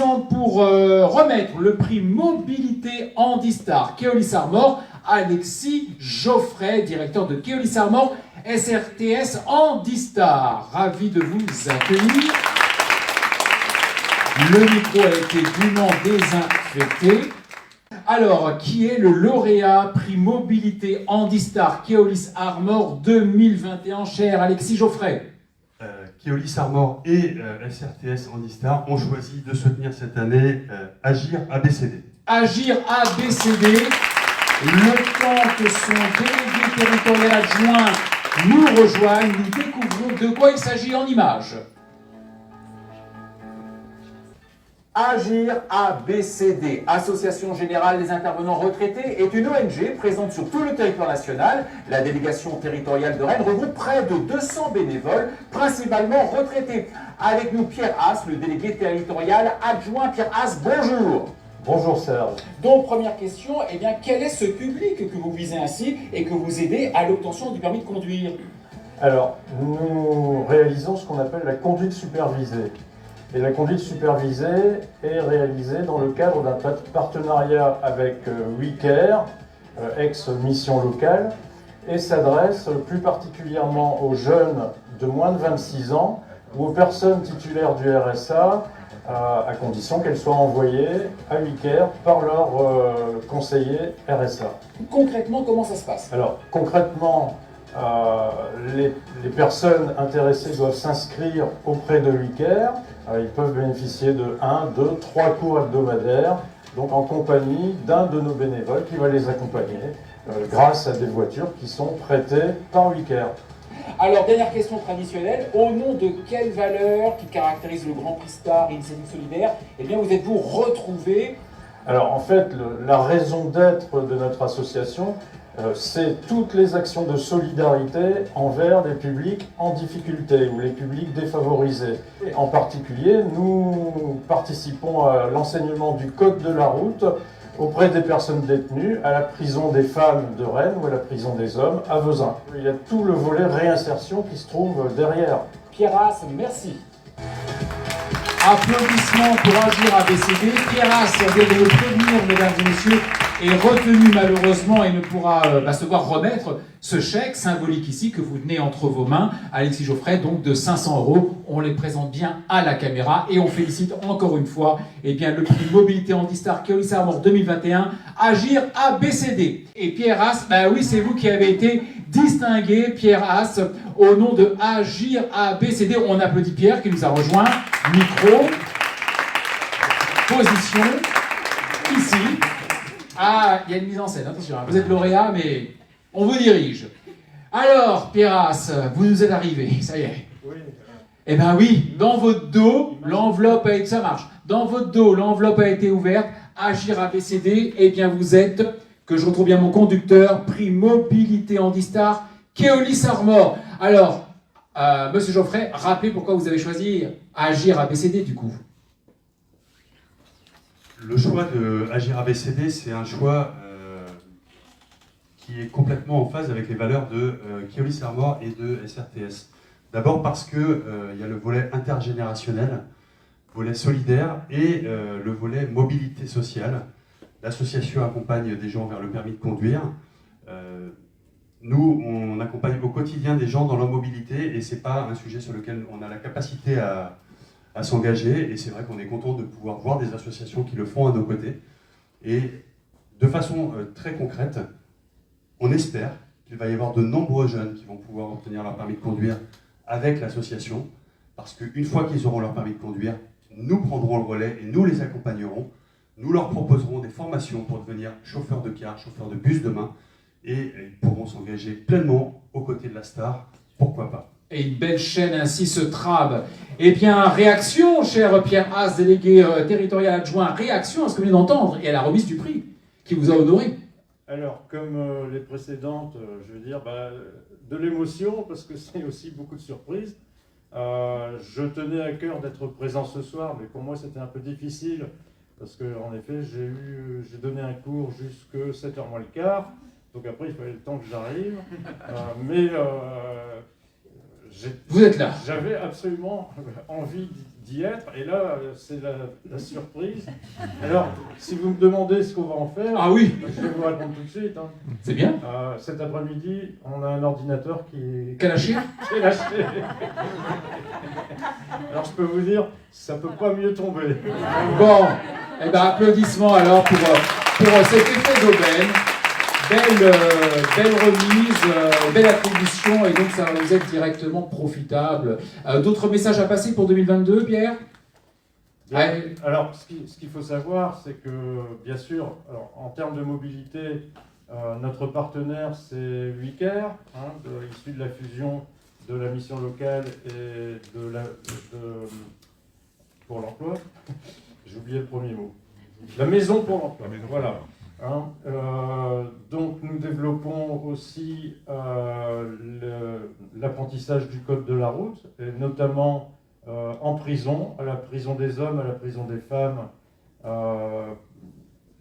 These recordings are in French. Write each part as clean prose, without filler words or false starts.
présente pour remettre le prix mobilité Handistar Keolis Armor Alexis Geoffrey, directeur de Keolis Armor SRTS Handistar. Ravi de vous accueillir. Le micro a été dûment désinfecté. Alors, qui est le lauréat prix mobilité Handistar Keolis Armor 2021, cher Alexis Geoffrey? Keolis Armor et SRTS Handistar ont choisi de soutenir cette année Agir ABCD. Agir ABCD, le temps que son délégué territorial adjoint nous rejoigne, nous découvrons de quoi il s'agit en images. Agir ABCD, Association Générale des Intervenants Retraités, est une ONG présente sur tout le territoire national. La délégation territoriale de Rennes regroupe près de 200 bénévoles, principalement retraités. Avec nous Pierre Haas, le délégué territorial adjoint. Pierre Haas, bonjour. Bonjour Serge. Donc première question, eh bien, quel est ce public que vous visez ainsi et que vous aidez à l'obtention du permis de conduire? Alors, nous réalisons ce qu'on appelle la conduite supervisée. Et la conduite supervisée est réalisée dans le cadre d'un partenariat avec WeCare, ex-mission locale, et s'adresse plus particulièrement aux jeunes de moins de 26 ans ou aux personnes titulaires du RSA, à condition qu'elles soient envoyées à WeCare par leur conseiller RSA. Concrètement, comment ça se passe? Alors, concrètement, les personnes intéressées doivent s'inscrire auprès de WeCare. Ils peuvent bénéficier de 1, 2, 3 cours hebdomadaires, donc en compagnie d'un de nos bénévoles qui va les accompagner grâce à des voitures qui sont prêtées par WeCare. Alors, dernière question traditionnelle, au nom de quelle valeur qui caractérise le Grand Prix Star Initiative Solidaire, eh bien, vous êtes-vous retrouvé? Alors, en fait, la raison d'être de notre association, c'est toutes les actions de solidarité envers les publics en difficulté ou les publics défavorisés. Et en particulier, nous participons à l'enseignement du code de la route auprès des personnes détenues à la prison des femmes de Rennes ou à la prison des hommes à Vezin. Il y a tout le volet réinsertion qui se trouve derrière. Pierre Haas, merci. Applaudissements pour Agir ABCD. Pierre Haas, on vient de le prévenir, mesdames et messieurs, est retenu malheureusement et ne pourra se voir remettre ce chèque symbolique ici que vous tenez entre vos mains, Alexis Geoffrey, donc de 500 €. On les présente bien à la caméra et on félicite encore une fois le prix Mobilité Handistar Keolis Armor 2021, Agir ABCD. Et Pierre Haas, oui, c'est vous qui avez été distingué, Pierre Haas, au nom de Agir ABCD. On applaudit Pierre qui nous a rejoint. Micro, position, ici. Ah, il y a une mise en scène, attention, vous êtes lauréat, mais on vous dirige. Alors, Pierre Haas, vous nous êtes arrivé, ça y est. Oui. Eh bien oui, dans votre dos, l'enveloppe a été, ça marche. Dans votre dos, l'enveloppe a été ouverte. Agir ABCD, eh bien vous êtes, que je retrouve bien mon conducteur, prix Mobilité Handistar Keolis Armor. Alors, Monsieur Geoffrey, rappelez pourquoi vous avez choisi Agir ABCD du coup. Le choix de Agir ABCD, c'est un choix qui est complètement en phase avec les valeurs de Keolis Armor et de SRTS. D'abord parce qu'il y a le volet intergénérationnel, volet solidaire et le volet mobilité sociale. L'association accompagne des gens vers le permis de conduire. Nous, on accompagne au quotidien des gens dans leur mobilité et ce n'est pas un sujet sur lequel on a la capacité à s'engager. Et c'est vrai qu'on est content de pouvoir voir des associations qui le font à nos côtés. Et de façon très concrète, on espère qu'il va y avoir de nombreux jeunes qui vont pouvoir obtenir leur permis de conduire avec l'association. Parce qu'une fois qu'ils auront leur permis de conduire, nous prendrons le relais et nous les accompagnerons. Nous leur proposerons des formations pour devenir chauffeurs de car, chauffeurs de bus demain. Et ils pourront s'engager pleinement aux côtés de la star, pourquoi pas. Et une belle chaîne ainsi se trame. Eh bien, réaction, cher Pierre Haas, délégué territorial adjoint, réaction à ce que vous venez d'entendre et à la remise du prix qui vous a honoré. Alors, comme les précédentes, je veux dire, de l'émotion, parce que c'est aussi beaucoup de surprises. Je tenais à cœur d'être présent ce soir, mais pour moi c'était un peu difficile, parce qu'en effet, j'ai donné un cours jusqu'à 7h moins le quart. Donc après, il fallait le temps que j'arrive. Mais Vous êtes là. J'avais absolument envie d'y être, et là, c'est la surprise. Alors, si vous me demandez ce qu'on va en faire, Ah oui, je vais vous répondre tout de suite. Hein. c'est bien. Cet après-midi, on a un ordinateur qui Kalachi. est lâché. Alors, je peux vous dire, ça peut pas mieux tomber. Bon, eh ben, applaudissements alors pour cet effet d'aubaine. Belle remise, belle attribution, et donc ça va vous être directement profitable. D'autres messages à passer pour 2022, Pierre? Ouais. Alors, ce qu'il faut savoir, c'est que, bien sûr, alors, en termes de mobilité, notre partenaire, c'est Wicaire, hein, issu de la fusion de la mission locale et pour l'emploi. J'ai oublié le premier mot. La maison pour l'emploi. Voilà. Hein, donc nous développons aussi l'apprentissage du code de la route, et notamment en prison, à la prison des hommes, à la prison des femmes,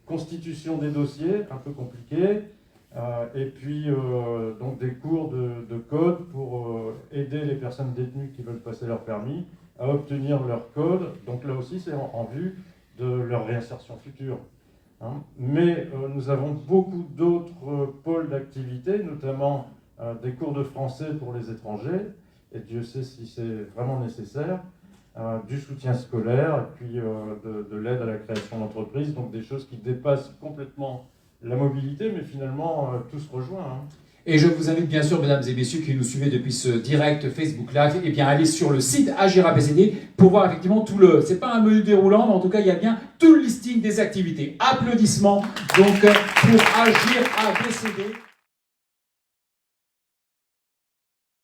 constitution des dossiers, un peu compliqué, et puis donc des cours de code pour aider les personnes détenues qui veulent passer leur permis à obtenir leur code. Donc là aussi c'est en vue de leur réinsertion future. Hein. Mais nous avons beaucoup d'autres pôles d'activité, notamment des cours de français pour les étrangers, et Dieu sait si c'est vraiment nécessaire, du soutien scolaire, et puis de l'aide à la création d'entreprises, donc des choses qui dépassent complètement la mobilité, mais finalement tout se rejoint. Hein. Et je vous invite bien sûr, mesdames et messieurs, qui nous suivez depuis ce direct Facebook Live, eh bien, aller sur le site Agira BCD pour voir effectivement tout le... C'est pas un menu déroulant, mais en tout cas, il y a bien tout le listing des activités. Applaudissements donc pour Agir ABCD.